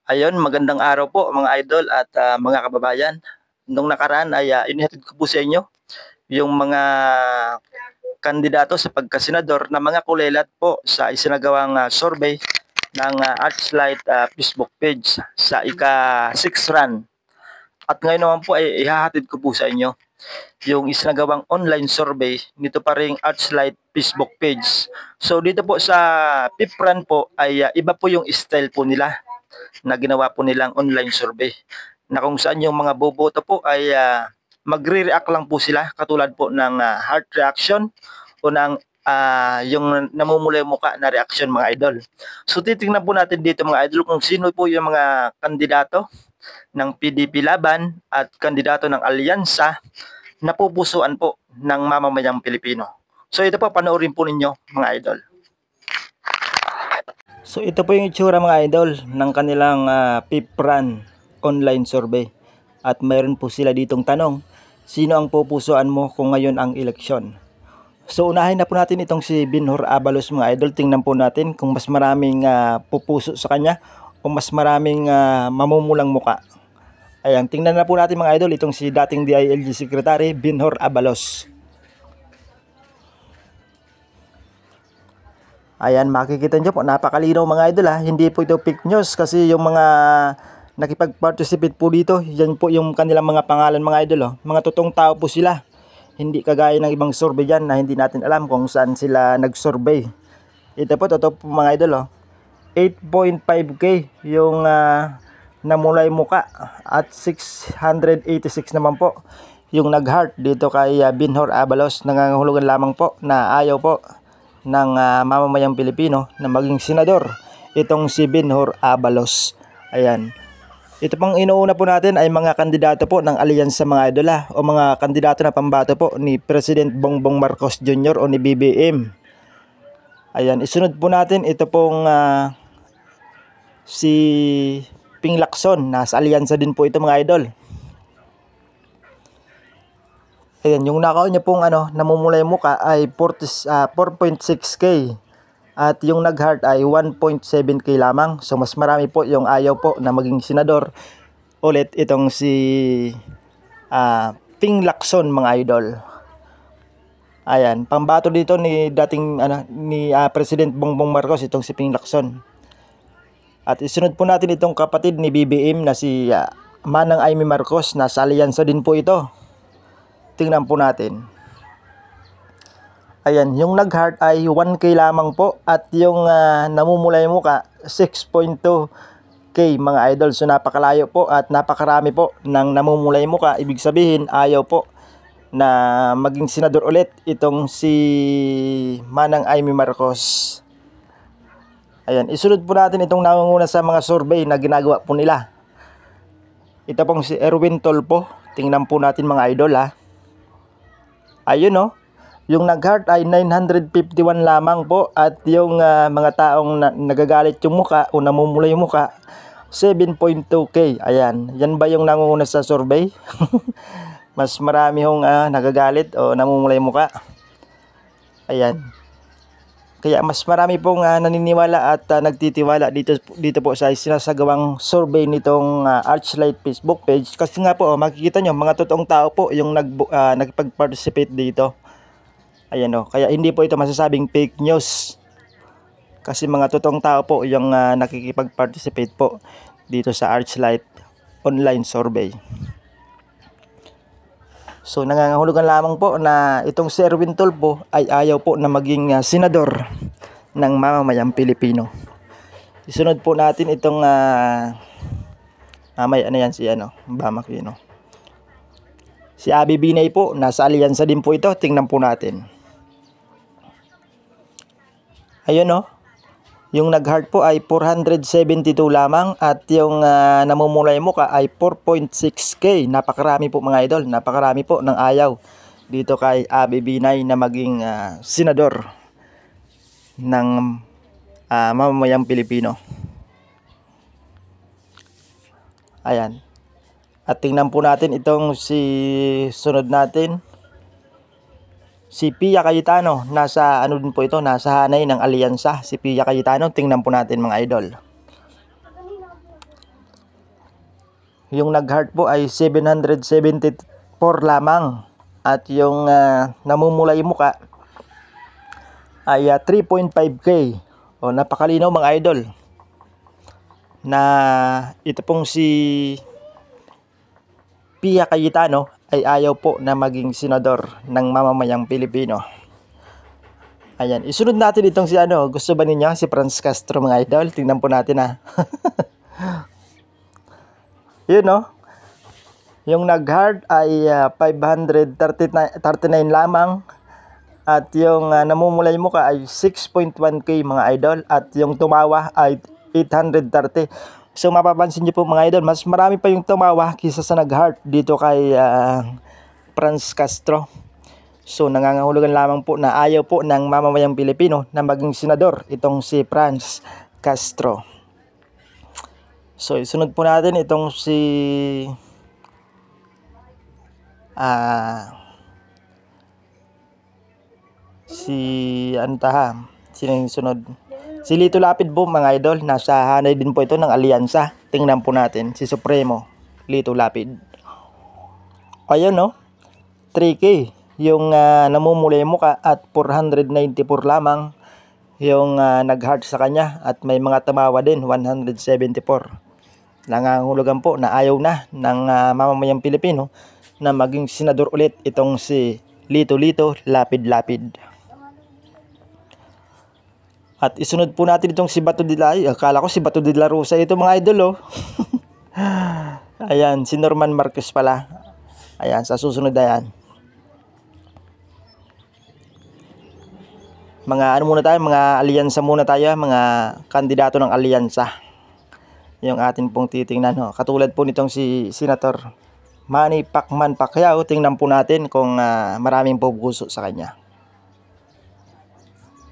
Ayun, magandang araw po mga idol at mga kababayan. Nung nakaraan ay inihatid ko po sa inyo yung mga kandidato sa pagkasenador na mga kulelat po sa isinagawang survey ng Archlight Facebook page sa ika-6 run. At ngayon naman po ay ihahatid ko po sa inyo yung isinagawang online survey nito pa ring Archlight Facebook page. So dito po sa fifth run po ay iba po yung style po nila na ginawa po nilang online survey na kung saan yung mga boboto po ay magre-react lang po sila katulad po ng heart reaction o ng yung namumula yung mukha na reaction mga idol. So titingnan po natin dito mga idol kung sino po yung mga kandidato ng PDP Laban at kandidato ng Alyansa na pupusuan po ng mamamayang Pilipino. So ito po panoorin po ninyo mga idol. So ito po yung itsura mga idol ng kanilang PIPRAN online survey. At mayroon po sila ditong tanong, sino ang pupusuan mo kung ngayon ang eleksyon? So unahin na po natin itong si Binhor Abalos mga idol. Tingnan po natin kung mas maraming pupuso sa kanya o mas maraming mamumulang muka. Ayan, tingnan na po natin mga idol itong si dating DILG Secretary Binhor Abalos. Ayan, makikita nyo po, napakalinaw mga idol ha. Hindi po ito fake news kasi yung mga nakipag-participate po dito, yan po yung kanilang mga pangalan mga idol. Mga totoong tao po sila. Hindi kagaya ng ibang survey dyan na hindi natin alam kung saan sila nag-survey. Ito po, totoo po mga idol. 8.5k yung namulay muka at 686 naman po yung nag-heart dito kay Binhor Abalos. Nangangahulugan lamang po na ayaw po ng mamamayang Pilipino na maging senador itong si Binhor Abalos. Ayan. Ito pang inuuna po natin ay mga kandidato po ng alyansa mga idola o mga kandidato na pambato po ni President Bongbong Marcos Jr. o ni BBM. Ayan, isunod po natin ito pong si Ping Lacson, nasa alyansa din po ito mga idol. Ayan, yung nakaw niya pong namumula yung muka ay 4.6k at yung nag-heart ay 1.7k lamang. So mas marami po yung ayaw po na maging senador ulit itong si Ping Lacson mga idol. Ayan, pambato dito ni dating President Bongbong Marcos itong si Ping Lacson. At isunod po natin itong kapatid ni BBM na si Manang Amy Marcos, nasa alyansa din po ito. Tingnan po natin. Ayan, yung nag-heart ay 1k lamang po at yung namumula yung muka 6.2k mga idol. So napakalayo po at napakarami po ng namumula yung muka. Ibig sabihin ayaw po na maging senador ulit itong si Manang Amy Marcos. Ayan, isunod po natin itong nangunguna sa mga survey na ginagawa po nila. Ito pong si Erwin Tolpo. Tingnan po natin mga idol ha. Ayun o, yung nag-heart ay 951 lamang po at yung mga taong nagagalit yung muka o namumula yung muka 7.2k. Ayan, yan ba yung nangunguna sa survey? Mas marami yung nagagalit o namumula yung muka. Ayan. Kaya mas marami pong naniniwala at nagtitiwala dito po sa sinasagawang survey nitong Archlight Facebook page. Kasi nga po, makikita nyo, mga totoong tao po yung nagpag-participate dito. Ayan o, kaya hindi po ito masasabing fake news. Kasi mga totoong tao po yung nakikipag-participate po dito sa Archlight online survey. So nangangahulugan lamang po na itong si Erwin Tolpo ay ayaw po na maging senador ng mamamayang Pilipino. Isunod po natin itong Bamak yun, si Abby Binay po, nasa alyansa din po ito. Tingnan po natin. Ayun yung nag-heart po ay 472 lamang at yung namumulay muka ay 4.6k. Napakarami po mga idol, napakarami po ng ayaw dito kay Abby Binay na maging senador ng mamamayang Pilipino. Ayan. At tingnan po natin itong si sunod natin. Si Pia Cayetano, nasa din po ito, nasa hanay ng alyansa. Si Pia Cayetano, tingnan po natin mga idol. Yung nag-heart po ay 774 lamang. At yung namumula yung muka ay 3.5K. O, napakalinaw mga idol. Na ito pong si Pia Cayetano ay ayaw po na maging senador ng mamamayang Pilipino. Ayan, isunod natin itong si gusto ba ninyo? Si Franz Castro mga idol. Tingnan po natin Yun yung nag-heart ay 539 lamang. At yung namumulay mo ka ay 6.1K mga idol. At yung tumawa ay 830. So mapapansin nyo po mga idol, mas marami pa yung tumawa kaysa sa nag-heart dito kay Franz Castro. So nangangahulugan lamang po na ayaw po ng mamamayang Pilipino na maging senador itong si Franz Castro. So isunod po natin itong si sino yung sunod? Si Lito Lapid po mga idol, nasa hanay din po ito ng alyansa. Tingnan po natin si Supremo Lito Lapid. Ayun 3K yung namumulay mo ka at 494 lamang yung nag-heart sa kanya at may mga tumawa din 174. Nangangahulugan po na ayaw na ng mamamayang Pilipino na maging senador ulit itong si Lito Lapid. At isunod po natin itong si Bato de la, akala ko si Bato de la Rosa ito mga idol Ayan, si Norman Marcos pala. Ayan, sa susunod na yan. Mga muna tayo, mga alyansa muna tayo, mga kandidato ng alyansa. Yung atin pong titingnan Katulad po nitong si Senator Manny Pacquiao, tingnan po natin kung maraming pupuso sa kanya.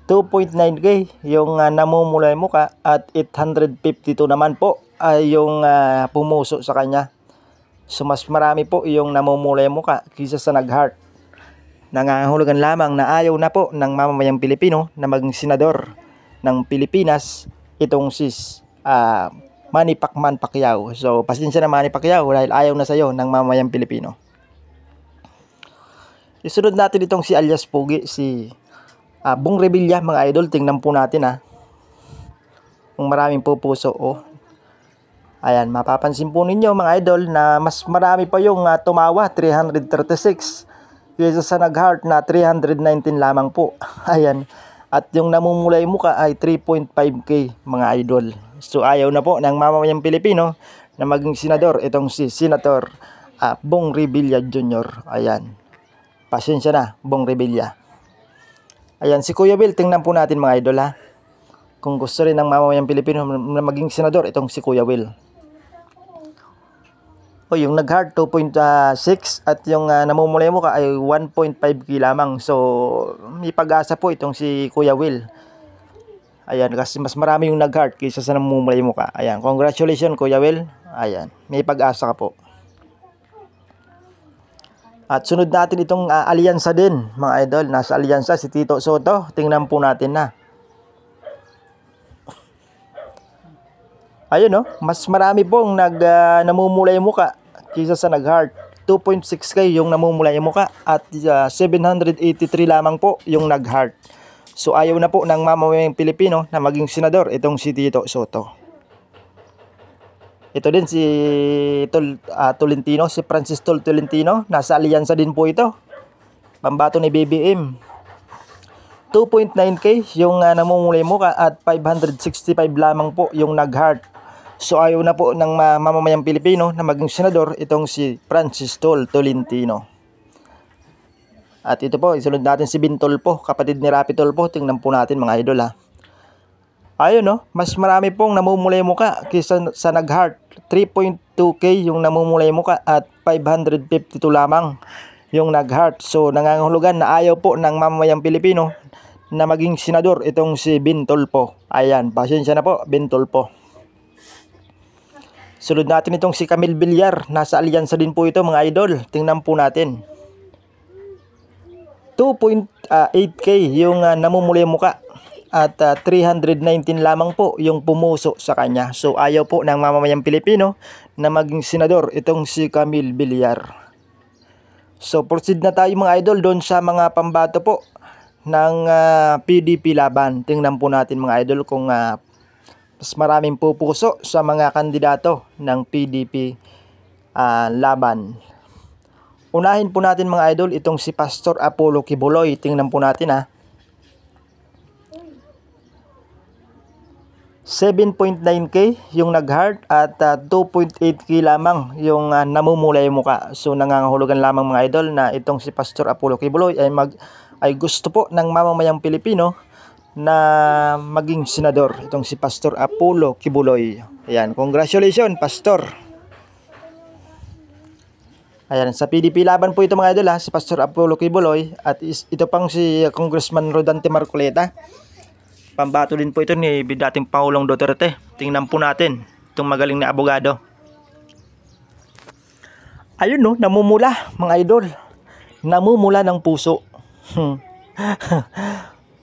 2.9K yung namumulay mo ka at 852 naman po ay yung pumuso sa kanya. So mas marami po yung namumulay mo ka kaysa sa nag-heart. Nangangahulugan lamang na ayaw na po ng mamamayang Pilipino na maging senador ng Pilipinas itong si Manny Pacquiao. So pasensya na Manny Pacquiao dahil ayaw na sa'yo ng mamamayang Pilipino. Isunod natin itong si alias Pugi, si Bong Revilla mga idol. Tingnan po natin kung maraming pupuso Ayan, mapapansin po ninyo mga idol na mas marami pa yung tumawa, 336 kaysa sa nag-heart na 319 lamang po. Ayan, at yung namumulay muka ay 3.5K mga idol. So ayaw na po ng mamamayang Pilipino na maging senador itong si Senator Bong Revilla Jr. Ayan, pasensya na Bong Revilla. Ayan, si Kuya Will, tingnan po natin mga idol kung gusto rin ng mamamayang Pilipino na maging senador itong si Kuya Will. Yung nag-heart 2.6 at yung namumulay mo ka ay 1.5K lamang. So may pag-asa po itong si Kuya Will. Ayan, kasi mas marami yung nag-heart kaysa sa namumulay mo ka. Ayan, congratulations Kuya Will. Ayan, may pag-asa ka po. At sunod natin itong alyansa din mga idol. Nasa alyansa si Tito Soto. Tingnan po natin Ayun mas marami pong namumulay muka kaysa sa nag-heart. 2.6K yung namumulay muka at 783 lamang po yung nag-heart. So ayaw na po ng mamamayang Pilipino na maging senador itong si Tito Soto. Ito din si Tolentino, si Francis Tolentino. Nasa alyansa din po ito. Pambato ni BBM. 2.9K yung namumulay muka at 565 lamang po yung nag-heart. So ayaw na po ng mamamayang Pilipino na maging senador itong si Francis Tolentino. At ito po, isunod natin si Bintol po, kapatid ni Rapi Tulfo. Tingnan po natin mga idol Ayun mas marami pong namumulay muka kaysa sa nag-heart. 3.2K yung namumulay muka at 552 lamang yung nag-heart. So nangangahulugan na ayaw po ng mamamayang Pilipino na maging senador itong si Bintol po. Ayan, pasensya na po Bintol po. Sunod natin itong si Camille Villar. Nasa alyansa din po ito mga idol. Tingnan po natin. 2.8K yung namumulay muka at 319 lamang po yung pumuso sa kanya. So ayaw po ng mamamayang Pilipino na maging senador itong si Camille Villar. So proceed na tayo mga idol doon sa mga pambato po ng PDP laban. Tingnan po natin mga idol kung mas maraming pupuso sa mga kandidato ng PDP laban. Unahin po natin mga idol itong si Pastor Apollo Kibuloy. Tingnan po natin 7.9k yung nag-heart at 2.8k lamang yung namumulay muka. So nangangahulugan lamang mga idol na itong si Pastor Apollo Kibuloy ay gusto po ng mamamayang Pilipino na maging senador. Itong si Pastor Apollo Kibuloy. Ayan, congratulations Pastor. Ayan, sa PDP laban po ito mga idol si Pastor Apollo Kibuloy at ito pang si Congressman Rodante Marcoleta. Pambato din po ito ni dating Pangulong Duterte. Tingnan po natin itong magaling na abogado. Ayun namumula mga idol. Namumula ng puso.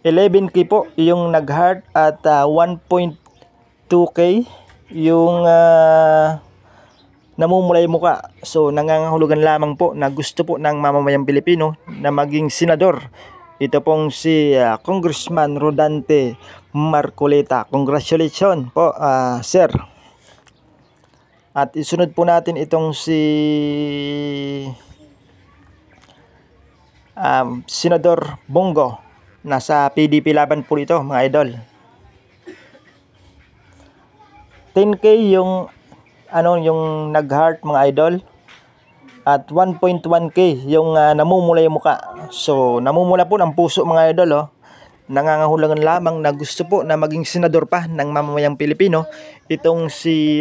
11k po yung nag-heart at 1.2k yung namumulay muka. So nangangahulugan lamang po na gusto po ng mamamayang Pilipino na maging senador. Ito pong si Congressman Rodante Marcoleta. Congratulations po sir. At isunod po natin itong si Senador Bongo. Nasa PDP laban po ito mga idol. 10k yung yung nag-heart mga idol at 1.1k yung namumulay muka. So namumula po ng puso mga idol nangangahulugan lamang na gusto po na maging senador pa ng mamamayang Pilipino itong si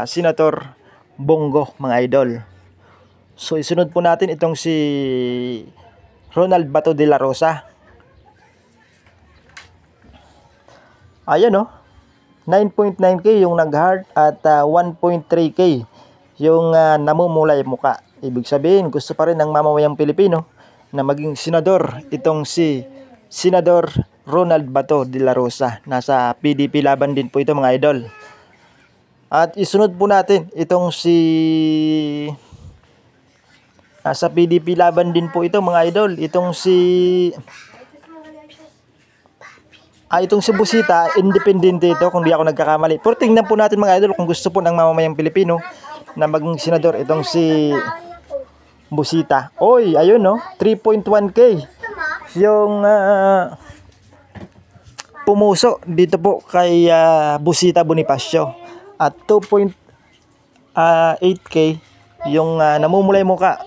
Senator Bongo mga idol. So isunod po natin itong si Ronald Bato de la Rosa. Ayan 9.9k yung nag-heart at 1.3k yung namumulay muka. Ibig sabihin, gusto pa rin ng mamamayang Pilipino na maging senador itong si Senador Ronald Bato de la Rosa. Nasa PDP laban din po ito mga idol. At isunod po natin itong si nasa PDP laban din po ito mga idol. Itong si Busita, independente ito kung di ako nagkakamali. Pero tingnan po natin mga idol kung gusto po ng mamamayang Pilipino na maging senador itong si Busita. Oy, ayun 3.1k yung pumuso dito po kay Busita Bonifacio. At 2.8k yung namumulay muka.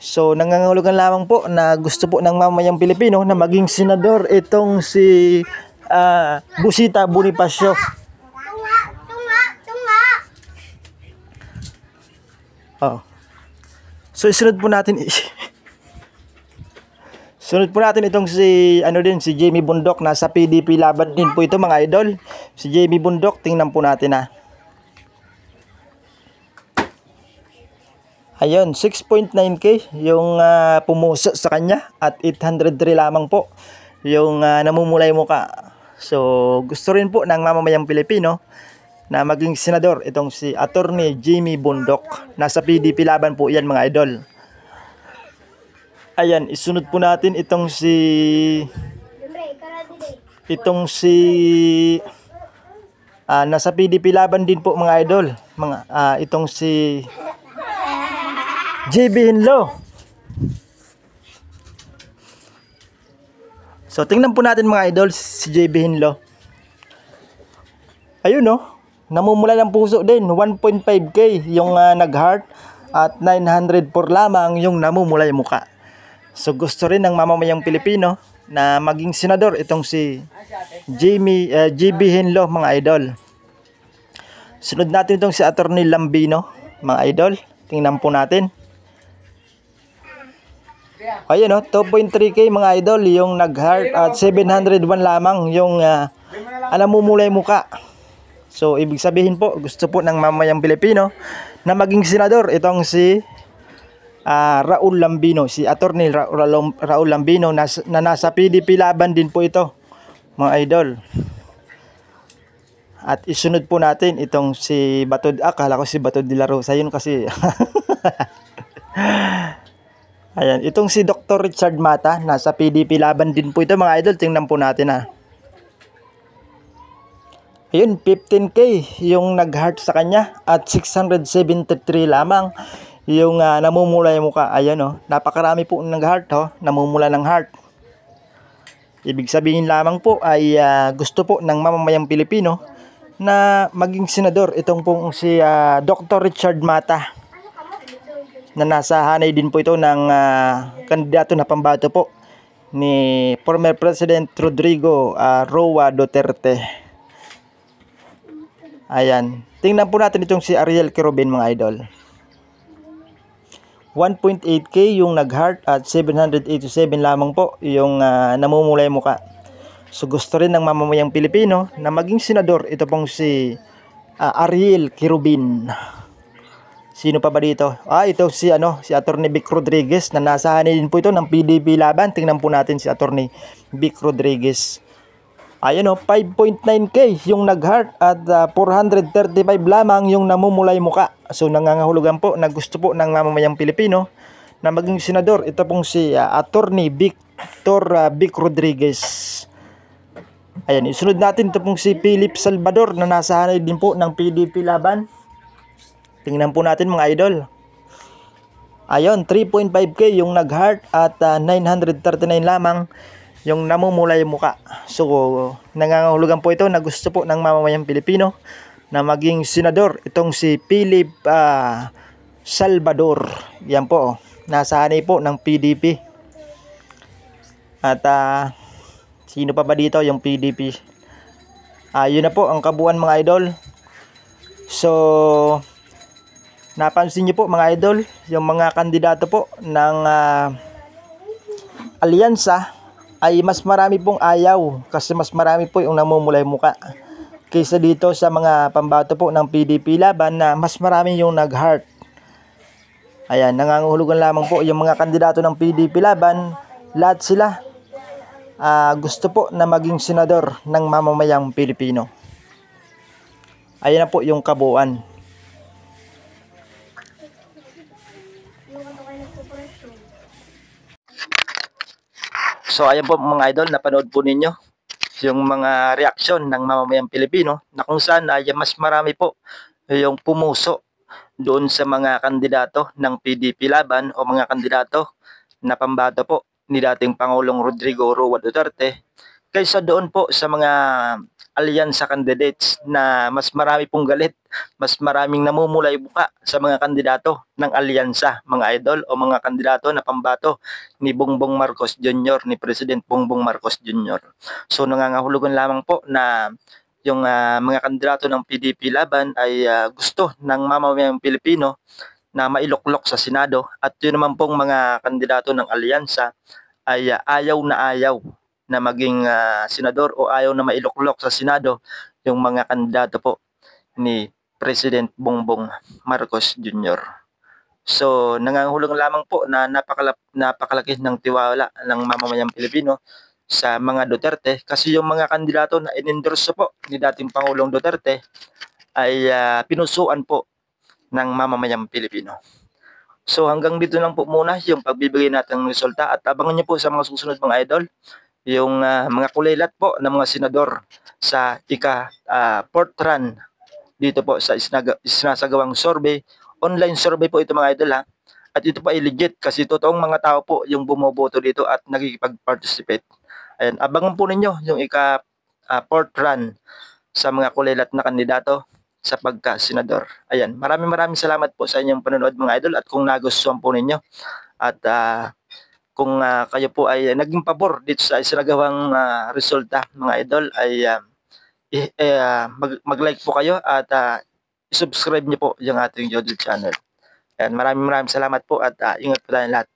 So nangangahulugan lamang po na gusto po ng mamamayang Pilipino na maging senador itong si Busita Bonifacio. So sunod po natin itong si si Jamie Bundok. Nasa PDP laban din po ito mga idol. Si Jamie Bundok, tingnan po natin Ayun, 6.9k yung pumuso sa kanya at 803 lamang po yung namumulay muka. So gusto rin po ng mamamayang Pilipino na maging senador itong si Attorney Jamie Bundok. Nasa PDP laban po yan mga idol. Ayan, isunod po natin itong si nasa PDP laban din po mga idol. Itong si JB Hinlo. So tingnan po natin mga idol si JB Hinlo. Ayun namumula ng puso din. 1.5k yung nag-heart at 904 lamang yung namumulay muka. So gusto rin ng mamamayang Pilipino na maging senador itong si JB Hinlo mga idol. Sunod natin itong si Attorney Lambino mga idol. Tingnan po natin. Ayun 2.3k mga idol yung nag-heart at 701 lamang yung namumulay muka. So ibig sabihin po gusto po ng mamamayang Pilipino na maging senador itong si Raul Lambino, si Attorney Raul Lambino na nasa PDP laban din po ito mga idol. At isunod po natin itong si Batod. Akala ko si Batod de la Rosa. Yun kasi. Ayan. Itong si Dr. Richard Mata. Nasa PDP laban din po ito mga idol. Tingnan po natin ha. Ayun. 15K yung nag-heart sa kanya. At 673 lamang yung namumula yung mukha. Ayan o. Napakarami po nag-heart o. Namumula ng heart. Ibig sabihin lamang po ay gusto po ng mamamayang Pilipino na maging senador itong pong si Dr. Richard Mata na nasa hanay din po ito ng kandidato na pambato po ni former President Rodrigo Roa Duterte. Ayan. Tingnan po natin itong si Ariel Quirobin mga idol. 1.8K yung nag-heart at 787 lamang po yung namumulay mukha. So gusto rin ng mamamayang Pilipino na maging senador ito pong si Ariel Quirobin. Sino pa ba dito? Ito si si Attorney Vic Rodriguez na nasa hanay din po ito ng PDP laban. Tingnan po natin si Attorney Vic Rodriguez. Ayan 5.9K yung nag-heart at 435 lamang yung namumulay muka. So nangangahulugan po na gusto po ng mamamayang Pilipino na maging senador ito pong si Attorney Victor Vic Rodriguez. Ayan, isunod natin ito pong si Philip Salvador na nasa hanay din po ng PDP laban. Tingnan po natin mga idol. Ayun, 3.5K yung nag-heart at 939 lamang yung namumula yung muka. So, nangangahulugan po ito na gusto po ng mamamayang Pilipino na maging senador itong si Philip Salvador. Yan po, nasa hanay po ng PDP. At sino pa ba dito yung PDP? Yun na po ang kabuuan mga idol. So, napansin niyo po mga idol, yung mga kandidato po ng alyansa ay mas marami pong ayaw kasi mas marami po yung namumulay muka. Kaysa dito sa mga pambato po ng PDP laban na mas marami yung nag-heart. Ayan, nangangahulugan lamang po yung mga kandidato ng PDP laban, lahat sila gusto po na maging senador ng mamamayang Pilipino. Ayan na po yung kabuuan. So ayan po mga idol, napanood po ninyo yung mga reaksyon ng mamamayang Pilipino na kung saan ay mas marami po yung pumuso doon sa mga kandidato ng PDP laban o mga kandidato na pambato po ni dating Pangulong Rodrigo Roa Duterte kaysa doon po sa mga alyansa candidates na mas marami pong galit, mas maraming namumulay buka sa mga kandidato ng alyansa, mga idol o mga kandidato na pambato ni Bongbong Marcos Jr., ni President Bongbong Marcos Jr. So nangangahulugan lamang po na yung mga kandidato ng PDP laban ay gusto ng mamamayang Pilipino na mailuklok sa Senado at yun naman pong mga kandidato ng alyansa ay ayaw na maging senador o ayaw na mailuklok sa Senado yung mga kandidato po ni President Bongbong Marcos Jr. So nangangahulugan lamang po na napakalaki ng tiwala ng mamamayang Pilipino sa mga Duterte kasi yung mga kandidato na inendorso po ni dating Pangulong Duterte ay pinusuan po ng mamamayang Pilipino. So hanggang dito lang po muna yung pagbibigay natin ng resulta at abangan niyo po sa mga susunod mga idol yung mga kulilat po ng mga senador sa fourth run dito po sa isinasagawang survey. Online survey po ito mga idol ha. At ito pa ay legit kasi totoong mga tao po yung bumoboto dito at nagkikipag-participate. Ayan, abangan po ninyo yung fourth run sa mga kulilat na kandidato sa pagka-senador. Ayan, maraming salamat po sa inyong panonood mga idol at kung nagustuhan po ninyo at kung kayo po ay naging pabor dito sa isinagawang resulta mga idol ay mag-like po kayo at subscribe niyo po yung ating YouTube channel. Ayan, maraming salamat po at ingat po tayong lahat.